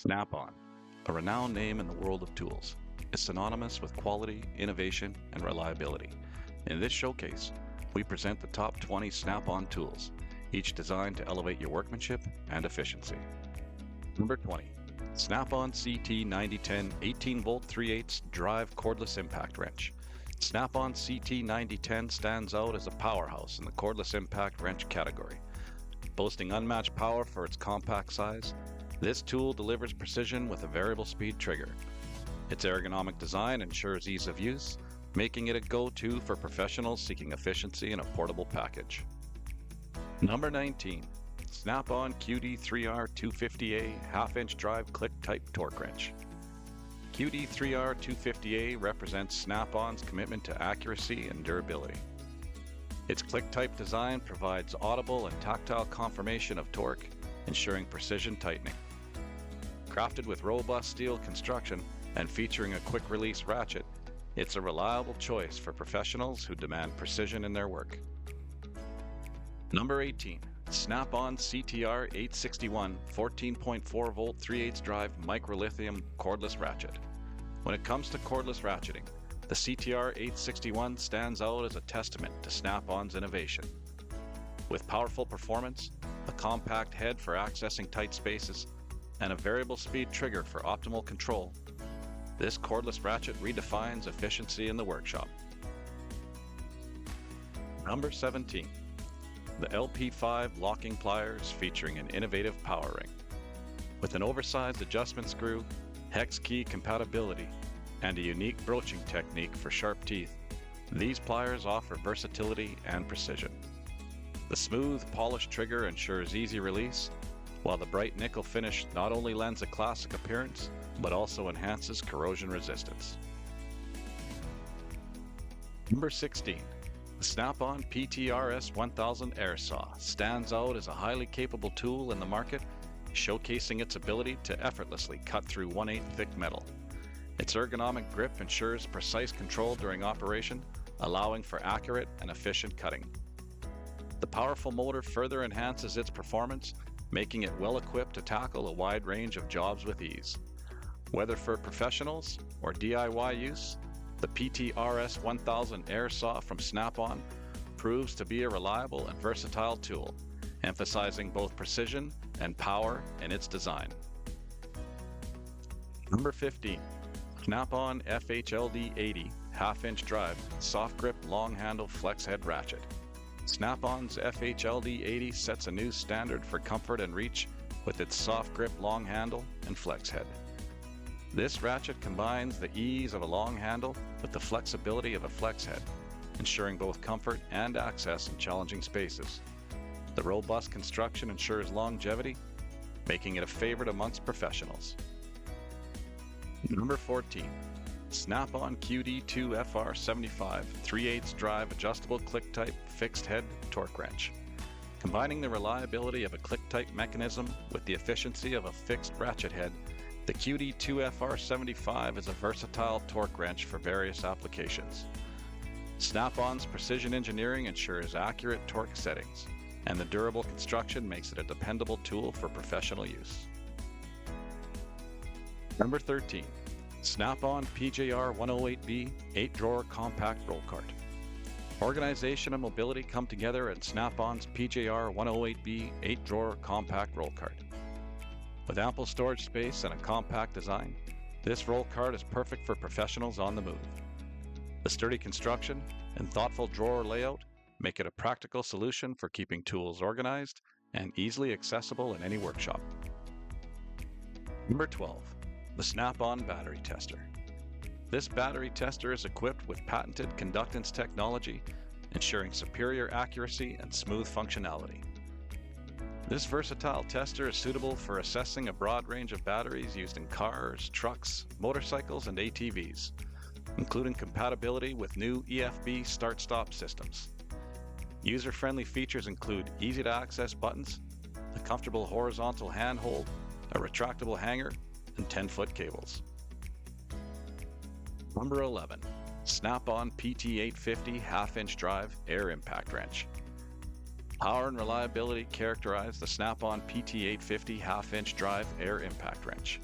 Snapon, a renowned name in the world of tools, is synonymous with quality, innovation, and reliability. In this showcase, we present the top 20 Snapon tools, each designed to elevate your workmanship and efficiency. Number 20. Snapon CT910 18-volt 3/8 drive cordless impact wrench. Snapon CT910 stands out as a powerhouse in the cordless impact wrench category. Boasting unmatched power for its compact size, this tool delivers precision with a variable speed trigger. Its ergonomic design ensures ease of use, making it a go-to for professionals seeking efficiency in a portable package. Number 19. Snapon QD3R250A half-inch drive click-type torque wrench. QD3R250A represents Snapon's commitment to accuracy and durability. Its click-type design provides audible and tactile confirmation of torque, ensuring precision tightening. Crafted with robust steel construction and featuring a quick-release ratchet, it's a reliable choice for professionals who demand precision in their work. Number 18. Snapon CTR861 14.4 volt 3/8 drive microlithium cordless ratchet. When it comes to cordless ratcheting, the CTR861 stands out as a testament to Snapon's innovation. With powerful performance, a compact head for accessing tight spaces, and a variable speed trigger for optimal control, this cordless ratchet redefines efficiency in the workshop. Number 17. The LP5 locking pliers featuring an innovative power ring. With an oversized adjustment screw, hex key compatibility, and a unique broaching technique for sharp teeth, these pliers offer versatility and precision. The smooth, polished trigger ensures easy release, while the bright nickel finish not only lends a classic appearance, but also enhances corrosion resistance. Number 16. The Snapon PTRS1000 Airsa stands out as a highly capable tool in the market, showcasing its ability to effortlessly cut through 1/8 thick metal. Its ergonomic grip ensures precise control during operation, allowing for accurate and efficient cutting. The powerful motor further enhances its performance, making it well equipped to tackle a wide range of jobs with ease. Whether for professionals or DIY use, the PTRS1000 Airsa from Snapon proves to be a reliable and versatile tool, emphasizing both precision and power in its design. Number 15. Snapon FHL80 half-inch drive soft grip long handle flex head ratchet. Snapon's FHL80 sets a new standard for comfort and reach with its soft grip long handle and flex head. This ratchet combines the ease of a long handle with the flexibility of a flex head, ensuring both comfort and access in challenging spaces. The robust construction ensures longevity, making it a favorite amongst professionals. Number 14. Snapon QDQFFR75 3/8 drive adjustable click-type fixed head torque wrench. Combining the reliability of a click-type mechanism with the efficiency of a fixed ratchet head, the QD2FR75 is a versatile torque wrench for various applications. Snapon's precision engineering ensures accurate torque settings, and the durable construction makes it a dependable tool for professional use. Number 13. Snapon Pjr108B 8-drawer compact roll cart. Organization and mobility come together in Snapon's Pjr108B 8-drawer compact roll cart. With ample storage space and a compact design, this roll cart is perfect for professionals on the move. The sturdy construction and thoughtful drawer layout make it a practical solution for keeping tools organized and easily accessible in any workshop. Number 12. The Snapon battery tester. This battery tester is equipped with patented conductance technology, ensuring superior accuracy and smooth functionality. This versatile tester is suitable for assessing a broad range of batteries used in cars, trucks, motorcycles, and ATVs, including compatibility with new EFB start-stop systems. User-friendly features include easy-to-access buttons, a comfortable horizontal handhold, a retractable hanger, and 10-foot cables. Number 11. Snapon PT850 half-inch drive air impact wrench. Power and reliability characterize the Snapon PT850 half-inch drive air impact wrench.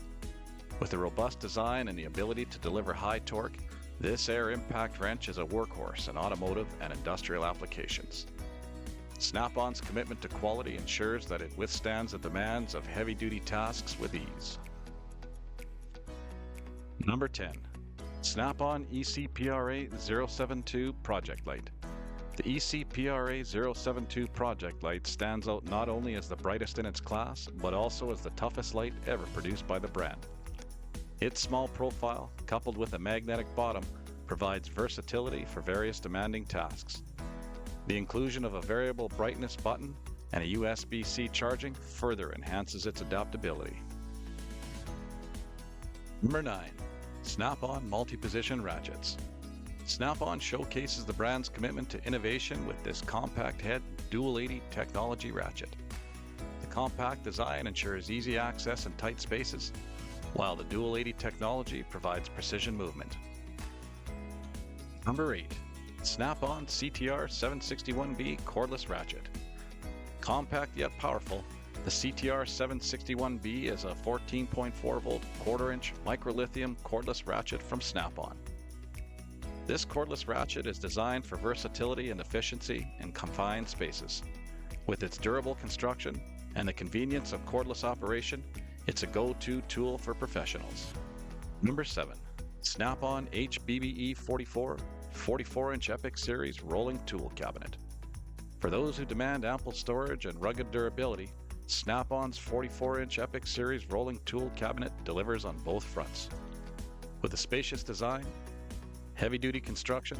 With a robust design and the ability to deliver high torque, this air impact wrench is a workhorse in automotive and industrial applications. Snap-on's commitment to quality ensures that it withstands the demands of heavy-duty tasks with ease. Number 10. Snapon ECPRA072 Project Light. The ECPRA072 Project Light stands out not only as the brightest in its class, but also as the toughest light ever produced by the brand. Its small profile, coupled with a magnetic bottom, provides versatility for various demanding tasks. The inclusion of a variable brightness button and a USB-C charging further enhances its adaptability. Number 9. Snapon Multiposition Ratchets. Snapon showcases the brand's commitment to innovation with this compact head dual 80 technology ratchet. The compact design ensures easy access in tight spaces, while the dual 80 technology provides precision movement. Number 8. Snapon CTR761B Cordless Ratchet. Compact yet powerful, the CTR761B is a 14.4 volt quarter-inch microlithium cordless ratchet from Snapon. This cordless ratchet is designed for versatility and efficiency in confined spaces. With its durable construction and the convenience of cordless operation, it's a go-to tool for professionals. Number 7. Snapon HBB44 44-inch Epic Series Rolling Tool Cabinet. For those who demand ample storage and rugged durability, Snapon's 44-inch Epic Series Rolling Tool Cabinet delivers on both fronts. With a spacious design, heavy-duty construction,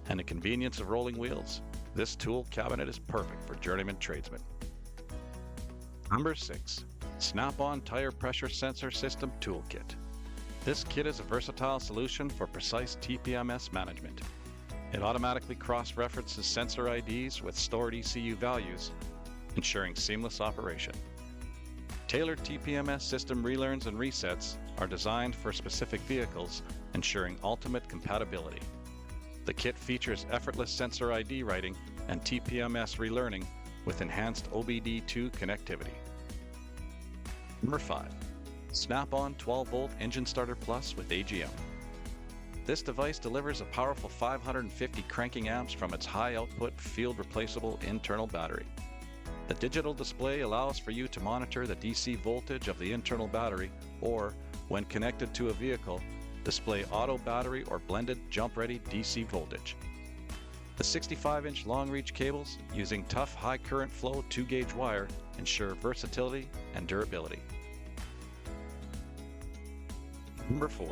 and the convenience of rolling wheels, this tool cabinet is perfect for journeyman tradesmen. Number 6. Snapon Tire Pressure Sensor System Toolkit. This kit is a versatile solution for precise TPMS management. It automatically cross-references sensor IDs with stored ECU values, ensuring seamless operation. Tailored TPMS system relearns and resets are designed for specific vehicles, ensuring ultimate compatibility. The kit features effortless sensor ID writing and TPMS relearning with enhanced OBD2 connectivity. Number 5. Snapon 12-volt Engine Starter Plus with AGM. This device delivers a powerful 550 cranking amps from its high-output field-replaceable internal battery. The digital display allows for you to monitor the DC voltage of the internal battery or, when connected to a vehicle, display auto battery or blended jump-ready DC voltage. The 65-inch long-reach cables using tough high-current flow 2-gauge wire ensure versatility and durability. Number 4.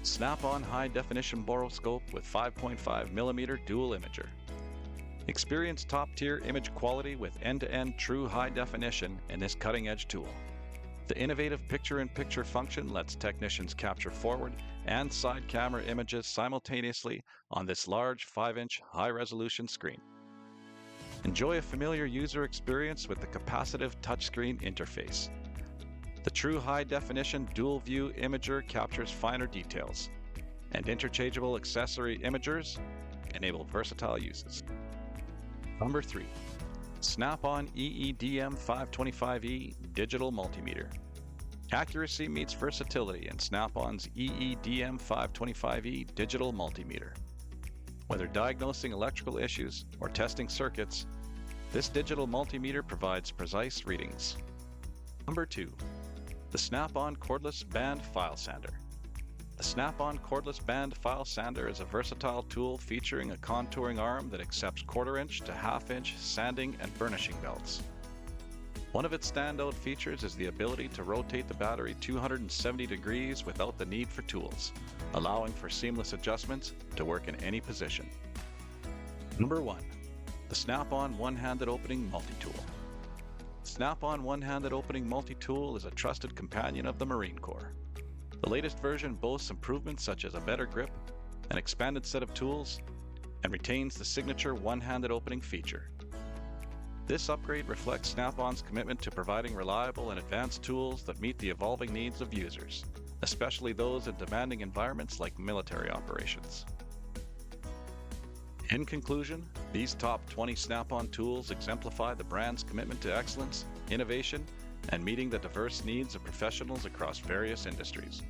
Snapon High Definition Boroscope with 5.5mm dual imager. Experience top-tier image quality with end-to-end true high definition in this cutting-edge tool. The innovative picture-in-picture function lets technicians capture forward and side camera images simultaneously on this large 5-inch high-resolution screen. Enjoy a familiar user experience with the capacitive touchscreen interface. The true high-definition dual-view imager captures finer details, and interchangeable accessory imagers enable versatile uses. Number 3. Snapon EEDM525E Digital Multimeter. Accuracy meets versatility in Snapon's EEDM525E Digital Multimeter. Whether diagnosing electrical issues or testing circuits, this digital multimeter provides precise readings. Number 2. The Snapon Cordless Band File Sander. The Snapon Cordless Band File Sander is a versatile tool featuring a contouring arm that accepts quarter-inch to half-inch sanding and burnishing belts. One of its standout features is the ability to rotate the battery 270 degrees without the need for tools, allowing for seamless adjustments to work in any position. Number 1. The Snapon OneHanded Opening Multitool. Snapon OneHanded Opening Multitool is a trusted companion of the Marine Corps. The latest version boasts improvements such as a better grip, an expanded set of tools, and retains the signature one-handed opening feature. This upgrade reflects Snapon's commitment to providing reliable and advanced tools that meet the evolving needs of users, especially those in demanding environments like military operations. In conclusion, these top 20 Snapon tools exemplify the brand's commitment to excellence, innovation, and meeting the diverse needs of professionals across various industries.